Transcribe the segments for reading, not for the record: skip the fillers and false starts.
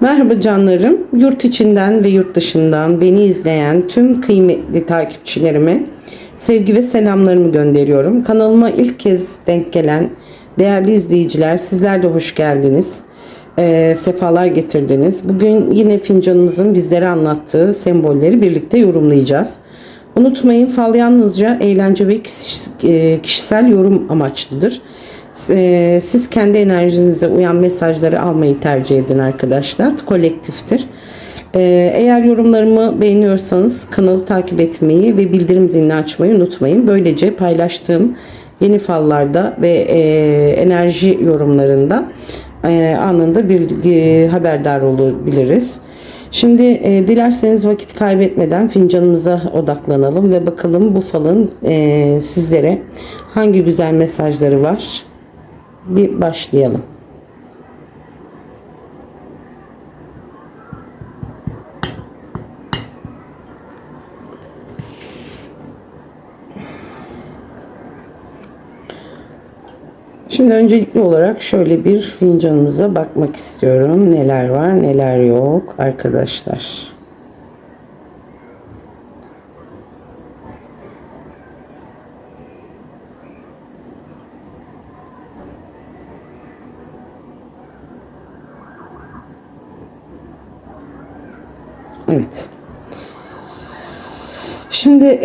Merhaba canlarım. Yurt içinden ve yurt dışından beni izleyen tüm kıymetli takipçilerime sevgi ve selamlarımı gönderiyorum. Kanalıma ilk kez denk gelen değerli izleyiciler, sizler de hoş geldiniz. Sefalar getirdiniz. Bugün yine fincanımızın bizlere anlattığı sembolleri birlikte yorumlayacağız. Unutmayın, fal yalnızca eğlence ve kişisel yorum amaçlıdır. Siz kendi enerjinize uyan mesajları almayı tercih edin arkadaşlar. Kolektiftir. Eğer yorumlarımı beğeniyorsanız kanalı takip etmeyi ve bildirim zilini açmayı unutmayın. Böylece paylaştığım yeni fallarda ve enerji yorumlarında anında bir haberdar olabiliriz. Şimdi dilerseniz vakit kaybetmeden fincanımıza odaklanalım ve bakalım bu falın sizlere hangi güzel mesajları var. Bir başlayalım. Şimdi öncelikli olarak şöyle bir fincanımıza bakmak istiyorum. Neler var, neler yok arkadaşlar. Evet. Şimdi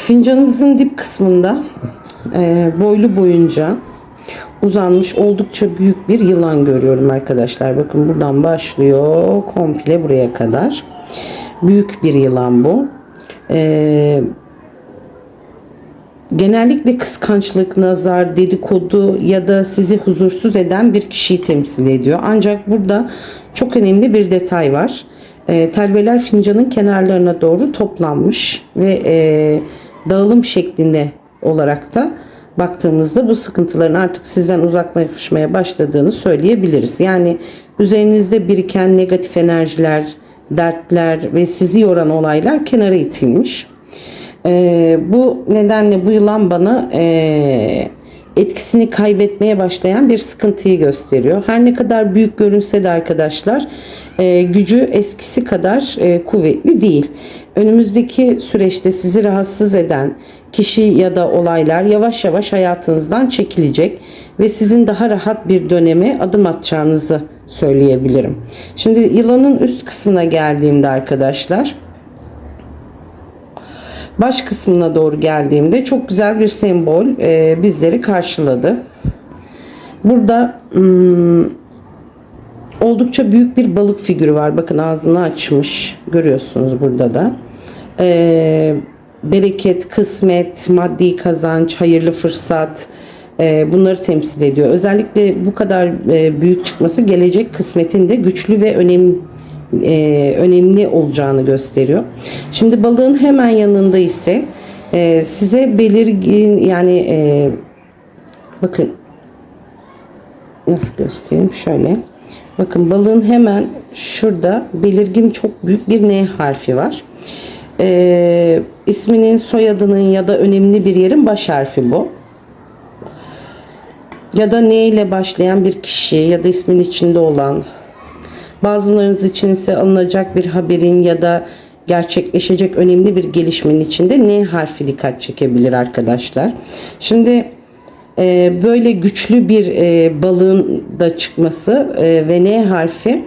fincanımızın dip kısmında boylu boyunca uzanmış oldukça büyük bir yılan görüyorum arkadaşlar. Bakın buradan başlıyor komple buraya kadar. Büyük bir yılan bu. Genellikle kıskançlık, nazar, dedikodu ya da sizi huzursuz eden bir kişiyi temsil ediyor. Ancak burada çok önemli bir detay var. Telveler fincanın kenarlarına doğru toplanmış ve dağılım şeklinde olarak da baktığımızda bu sıkıntıların artık sizden uzaklaşmaya başladığını söyleyebiliriz. Yani üzerinizde biriken negatif enerjiler, dertler ve sizi yoran olaylar kenara itilmiş. Bu nedenle bu yılan bana etkisini kaybetmeye başlayan bir sıkıntıyı gösteriyor. Her ne kadar büyük görünse de arkadaşlar gücü eskisi kadar kuvvetli değil. Önümüzdeki süreçte sizi rahatsız eden kişi ya da olaylar yavaş yavaş hayatınızdan çekilecek ve sizin daha rahat bir döneme adım atacağınızı söyleyebilirim. Şimdi yılanın üst kısmına geldiğimde arkadaşlar, baş kısmına doğru geldiğimde çok güzel bir sembol bizleri karşıladı. Burada oldukça büyük bir balık figürü var. Bakın ağzını açmış. Görüyorsunuz burada da. Bereket, kısmet, maddi kazanç, hayırlı fırsat bunları temsil ediyor. Özellikle bu kadar büyük çıkması gelecek kısmetin de güçlü ve önemli olacağını gösteriyor. Şimdi balığın hemen yanında ise size belirgin, yani bakın nasıl göstereyim, şöyle bakın, balığın hemen şurada belirgin çok büyük bir N harfi var. İsminin, soyadının ya da önemli bir yerin baş harfi bu. Ya da N ile başlayan bir kişi ya da ismin içinde olan, bazılarınız için ise alınacak bir haberin ya da gerçekleşecek önemli bir gelişmenin içinde N harfi dikkat çekebilir arkadaşlar. Şimdi böyle güçlü bir balığın da çıkması ve N harfi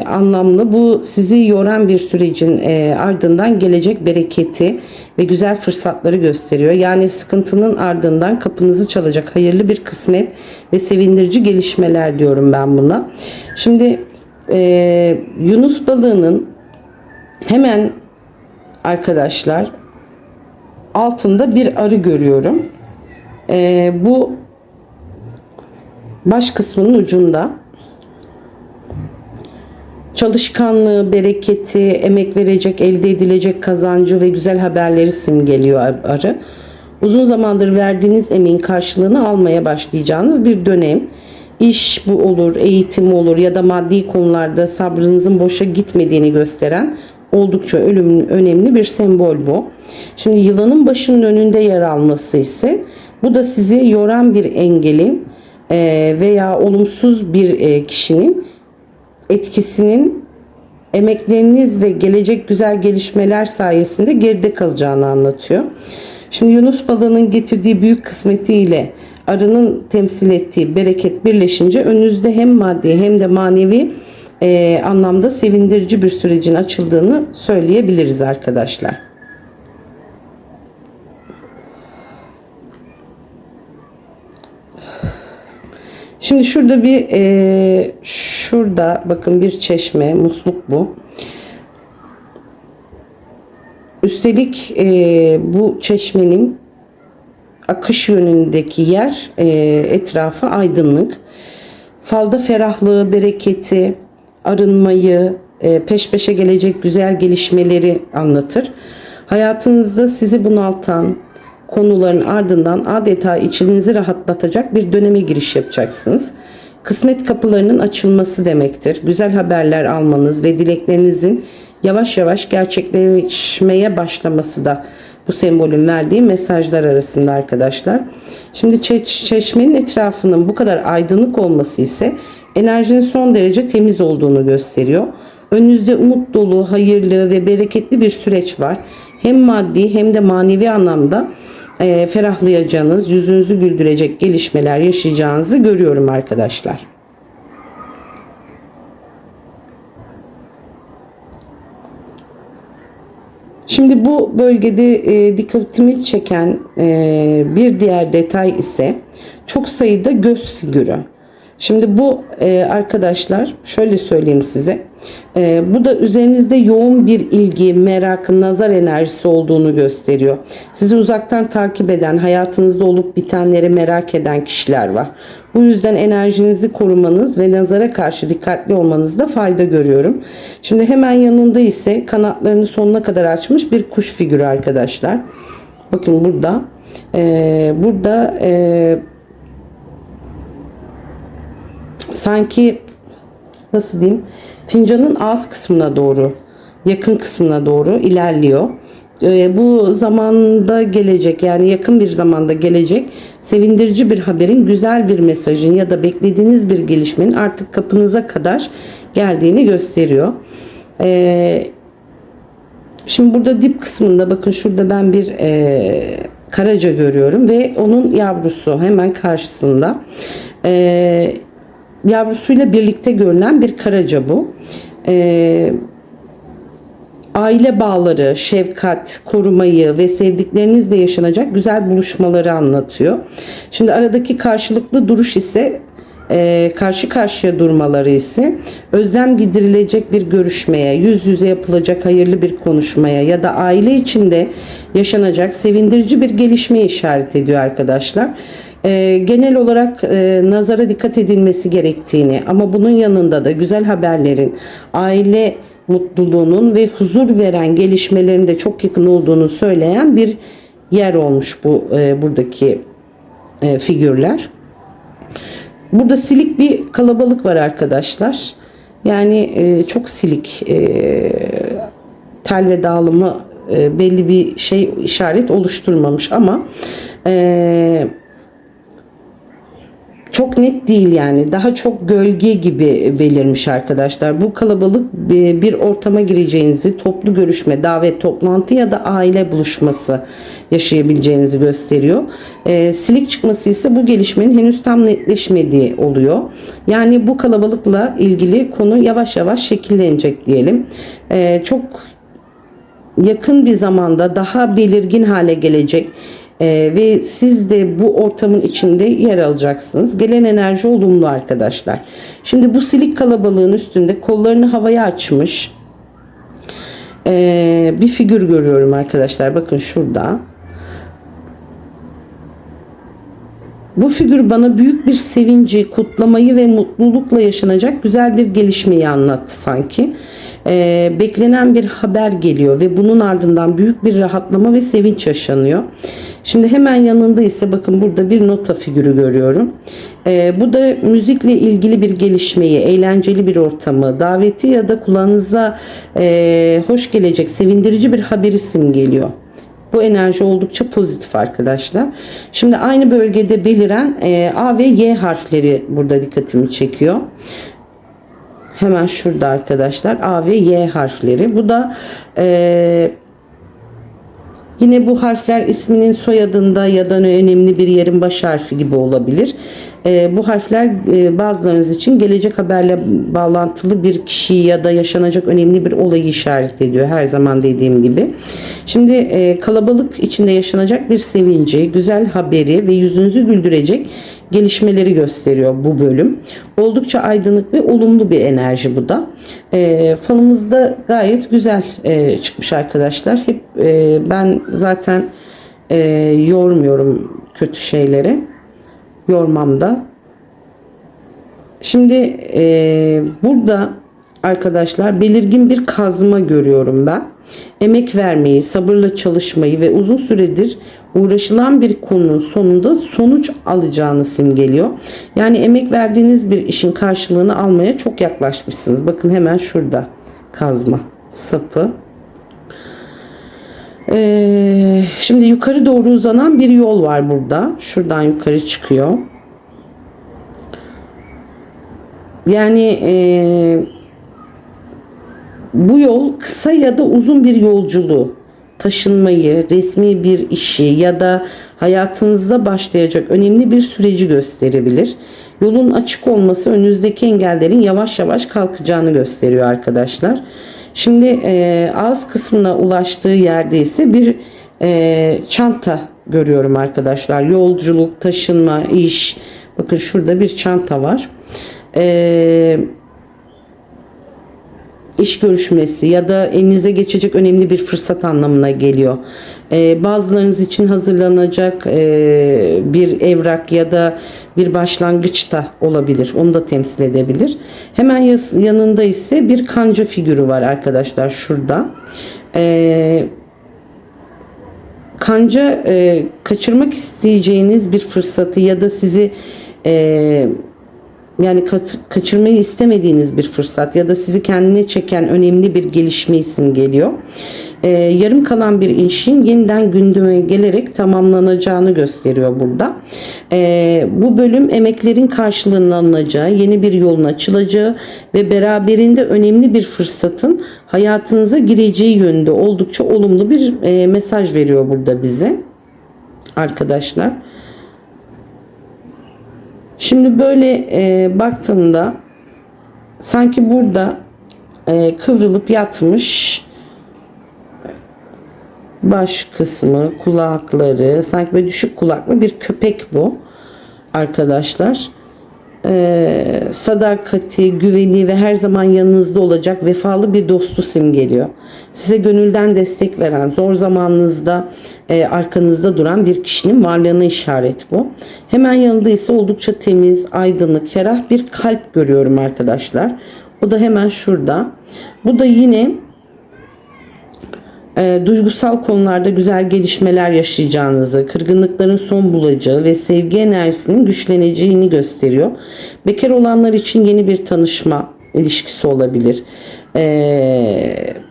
anlamlı. Bu sizi yoran bir sürecin ardından gelecek bereketi ve güzel fırsatları gösteriyor. Yani sıkıntının ardından kapınızı çalacak hayırlı bir kısmet ve sevindirici gelişmeler diyorum ben buna. Şimdi Yunus balığının hemen arkadaşlar altında bir arı görüyorum. Bu baş kısmının ucunda çalışkanlığı, bereketi, emek verecek, elde edilecek kazancı ve güzel haberleri simgeliyor arı. Uzun zamandır verdiğiniz emeğin karşılığını almaya başlayacağınız bir dönem. İş bu olur, eğitim olur ya da maddi konularda sabrınızın boşa gitmediğini gösteren oldukça önemli bir sembol bu. Şimdi yılanın başının önünde yer alması ise bu da sizi yoran bir engelin veya olumsuz bir kişinin etkisinin emekleriniz ve gelecek güzel gelişmeler sayesinde geride kalacağını anlatıyor. Şimdi Yunus balığının getirdiği büyük kısmetiyle arının temsil ettiği bereket birleşince önünüzde hem maddi hem de manevi anlamda sevindirici bir sürecin açıldığını söyleyebiliriz arkadaşlar. Şimdi şurada şurada bakın bir çeşme, musluk bu. Üstelik bu çeşmenin akış yönündeki yer etrafı aydınlık. Falda ferahlığı, bereketi, arınmayı, peş peşe gelecek güzel gelişmeleri anlatır. Hayatınızda sizi bunaltan konuların ardından adeta içinizi rahatlatacak bir döneme giriş yapacaksınız. Kısmet kapılarının açılması demektir. Güzel haberler almanız ve dileklerinizin yavaş yavaş gerçekleşmeye başlaması da bu sembolün verdiği mesajlar arasında arkadaşlar. Şimdi çeşmenin etrafının bu kadar aydınlık olması ise enerjinin son derece temiz olduğunu gösteriyor. Önünüzde umut dolu, hayırlı ve bereketli bir süreç var. Hem maddi hem de manevi anlamda ferahlayacağınız, yüzünüzü güldürecek gelişmeler yaşayacağınızı görüyorum arkadaşlar. Şimdi bu bölgede dikkatimi çeken bir diğer detay ise çok sayıda göz figürü. Şimdi bu arkadaşlar şöyle söyleyeyim size. Bu da üzerinizde yoğun bir ilgi, merak, nazar enerjisi olduğunu gösteriyor. Sizi uzaktan takip eden, hayatınızda olup bitenleri merak eden kişiler var. Bu yüzden enerjinizi korumanız ve nazara karşı dikkatli olmanızda fayda görüyorum. Şimdi hemen yanında ise kanatlarını sonuna kadar açmış bir kuş figürü arkadaşlar. Bakın burada. Sanki nasıl diyeyim, fincanın ağız kısmına doğru, yakın kısmına doğru ilerliyor. Bu zamanda gelecek, yani yakın bir zamanda gelecek sevindirici bir haberin, güzel bir mesajın ya da beklediğiniz bir gelişmenin artık kapınıza kadar geldiğini gösteriyor. Şimdi burada dip kısmında bakın, şurada ben bir karaca görüyorum ve onun yavrusu hemen karşısında. Yavrusuyla birlikte görülen bir karaca bu. Aile bağları, şefkat, korumayı ve sevdiklerinizle yaşanacak güzel buluşmaları anlatıyor. Şimdi aradaki karşılıklı duruş ise karşı karşıya durmaları ise özlem giderilecek bir görüşmeye, yüz yüze yapılacak hayırlı bir konuşmaya ya da aile içinde yaşanacak sevindirici bir gelişmeye işaret ediyor arkadaşlar. Genel olarak nazara dikkat edilmesi gerektiğini ama bunun yanında da güzel haberlerin, aile mutluluğunun ve huzur veren gelişmelerin de çok yakın olduğunu söyleyen bir yer olmuş bu buradaki figürler. Burada silik bir kalabalık var arkadaşlar. Yani çok silik, tel ve dağılımı belli bir şey işaret oluşturmamış ama çok net değil, yani daha çok gölge gibi belirmiş arkadaşlar. Bu kalabalık bir ortama gireceğinizi, toplu görüşme, davet, toplantı ya da aile buluşması yaşayabileceğinizi gösteriyor. Silik çıkması ise bu gelişmenin henüz tam netleşmediği oluyor. Yani bu kalabalıkla ilgili konu yavaş yavaş şekillenecek diyelim. Çok yakın bir zamanda daha belirgin hale gelecek. Ve siz de bu ortamın içinde yer alacaksınız. Gelen enerji olumlu arkadaşlar. Şimdi bu silik kalabalığın üstünde kollarını havaya açmış bir figür görüyorum arkadaşlar. Bakın şurada. Bu figür bana büyük bir sevinci, kutlamayı ve mutlulukla yaşanacak güzel bir gelişmeyi anlattı sanki. Beklenen bir haber geliyor ve bunun ardından büyük bir rahatlama ve sevinç yaşanıyor. Şimdi hemen yanında ise bakın burada bir nota figürü görüyorum. Bu da müzikle ilgili bir gelişmeyi, eğlenceli bir ortamı, daveti ya da kulağınıza hoş gelecek, sevindirici bir haberi simgeliyor. Bu enerji oldukça pozitif arkadaşlar. Şimdi aynı bölgede beliren A ve Y harfleri burada dikkatimi çekiyor. Hemen şurada arkadaşlar A ve Y harfleri. Bu da yine bu harfler isminin soyadında ya da önemli bir yerin baş harfi gibi olabilir. Bu harfler bazılarınız için gelecek haberle bağlantılı bir kişi ya da yaşanacak önemli bir olayı işaret ediyor. Her zaman dediğim gibi. Şimdi kalabalık içinde yaşanacak bir sevinci, güzel haberi ve yüzünüzü güldürecek gelişmeleri gösteriyor bu bölüm. Oldukça aydınlık ve olumlu bir enerji bu da. Falımızda gayet güzel çıkmış arkadaşlar. Hep ben zaten yormuyorum kötü şeyleri. Yormam da. Şimdi burada arkadaşlar belirgin bir kazma görüyorum ben. Emek vermeyi, sabırla çalışmayı ve uzun süredir uğraşılan bir konunun sonunda sonuç alacağını simgeliyor. Yani emek verdiğiniz bir işin karşılığını almaya çok yaklaşmışsınız. Bakın hemen şurada kazma sapı. Şimdi yukarı doğru uzanan bir yol var burada. Şuradan yukarı çıkıyor. Yani bu yol kısa ya da uzun bir yolculuğu, taşınmayı, resmi bir işi ya da hayatınızda başlayacak önemli bir süreci gösterebilir. Yolun açık olması önünüzdeki engellerin yavaş yavaş kalkacağını gösteriyor arkadaşlar. Şimdi ağız kısmına ulaştığı yerde ise bir çanta görüyorum arkadaşlar. Yolculuk, taşınma, iş. Bakın şurada bir çanta var. İş görüşmesi ya da elinize geçecek önemli bir fırsat anlamına geliyor. Bazılarınız için hazırlanacak bir evrak ya da bir başlangıç da olabilir. Onu da temsil edebilir. Hemen yanında ise bir kanca figürü var arkadaşlar şurada. Kanca kaçırmak isteyeceğiniz bir fırsatı ya da sizi yani kaçırmayı istemediğiniz bir fırsat ya da sizi kendine çeken önemli bir gelişme isim geliyor. Yarım kalan bir işin yeniden gündeme gelerek tamamlanacağını gösteriyor burada. Bu bölüm emeklerin karşılığının alınacağı, yeni bir yolun açılacağı ve beraberinde önemli bir fırsatın hayatınıza gireceği yönünde oldukça olumlu bir mesaj veriyor burada bize arkadaşlar. Şimdi böyle baktığımda sanki burada kıvrılıp yatmış baş kısmı, kulakları, sanki böyle düşük kulaklı bir köpek bu arkadaşlar. Sadakati, güveni ve her zaman yanınızda olacak vefalı bir dostu simgeliyor. Size gönülden destek veren, zor zamanınızda arkanızda duran bir kişinin varlığına işaret bu. Hemen yanında ise oldukça temiz, aydınlık, ferah bir kalp görüyorum arkadaşlar. O da hemen şurada. Bu da yine duygusal konularda güzel gelişmeler yaşayacağınızı, kırgınlıkların son bulacağı ve sevgi enerjisinin güçleneceğini gösteriyor. Bekar olanlar için yeni bir tanışma ilişkisi olabilir.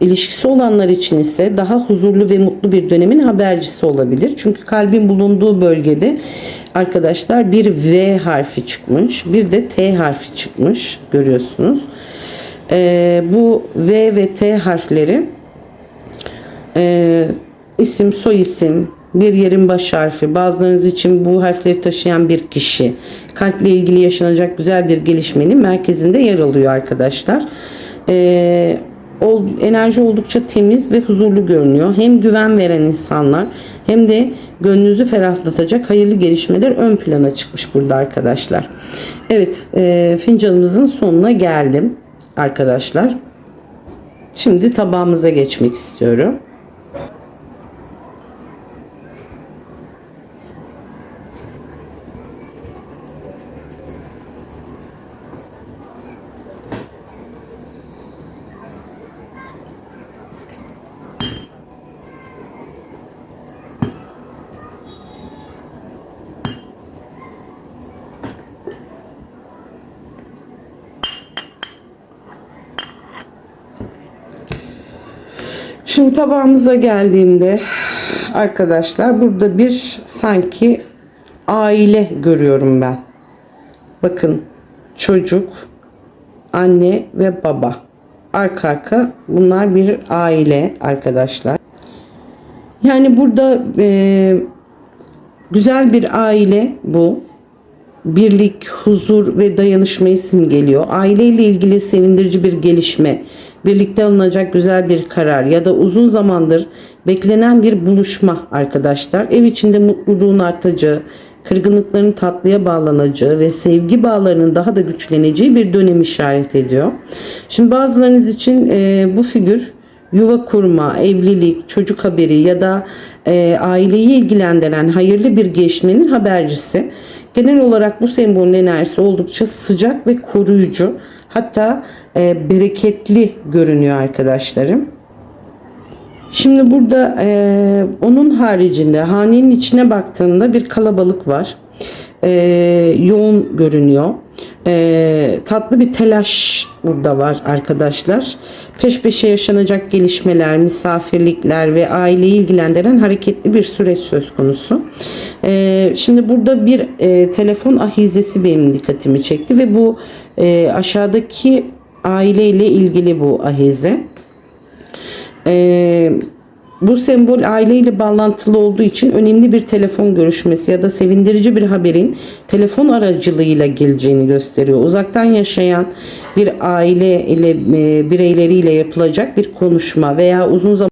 İlişkisi olanlar için ise daha huzurlu ve mutlu bir dönemin habercisi olabilir. Çünkü kalbin bulunduğu bölgede arkadaşlar bir V harfi çıkmış, bir de T harfi çıkmış görüyorsunuz. Bu V ve T harfleri isim, soy isim, bir yerin baş harfi, bazılarınız için bu harfleri taşıyan bir kişi, kalple ilgili yaşanacak güzel bir gelişmenin merkezinde yer alıyor arkadaşlar. Enerji oldukça temiz ve huzurlu görünüyor. Hem güven veren insanlar hem de gönlünüzü ferahlatacak hayırlı gelişmeler ön plana çıkmış burada arkadaşlar. Evet, fincanımızın sonuna geldim arkadaşlar. Şimdi tabağımıza geçmek istiyorum. Şimdi tabağımıza geldiğimde arkadaşlar burada bir sanki aile görüyorum ben. Bakın çocuk, anne ve baba. Arka arka bunlar bir aile arkadaşlar. Yani burada güzel bir aile bu. Birlik, huzur ve dayanışmayı simgeliyor. Aileyle ilgili sevindirici bir gelişme, birlikte alınacak güzel bir karar ya da uzun zamandır beklenen bir buluşma arkadaşlar. Ev içinde mutluluğun artacağı, kırgınlıkların tatlıya bağlanacağı ve sevgi bağlarının daha da güçleneceği bir dönem işaret ediyor. Şimdi bazılarınız için bu figür yuva kurma, evlilik, çocuk haberi ya da aileyi ilgilendiren hayırlı bir gelişmenin habercisi. Genel olarak bu sembolün enerjisi oldukça sıcak ve koruyucu, hatta bereketli görünüyor arkadaşlarım. Şimdi burada onun haricinde hanenin içine baktığımda bir kalabalık var. Yoğun görünüyor. Tatlı bir telaş burada var arkadaşlar. Peş peşe yaşanacak gelişmeler, misafirlikler ve aileyi ilgilendiren hareketli bir süreç söz konusu. Şimdi burada bir telefon ahizesi benim dikkatimi çekti ve bu aşağıdaki aileyle ilgili bu ahize. Bu sembol aileyle bağlantılı olduğu için önemli bir telefon görüşmesi ya da sevindirici bir haberin telefon aracılığıyla geleceğini gösteriyor. Uzaktan yaşayan bir aile ile bireyleriyle yapılacak bir konuşma veya uzun zaman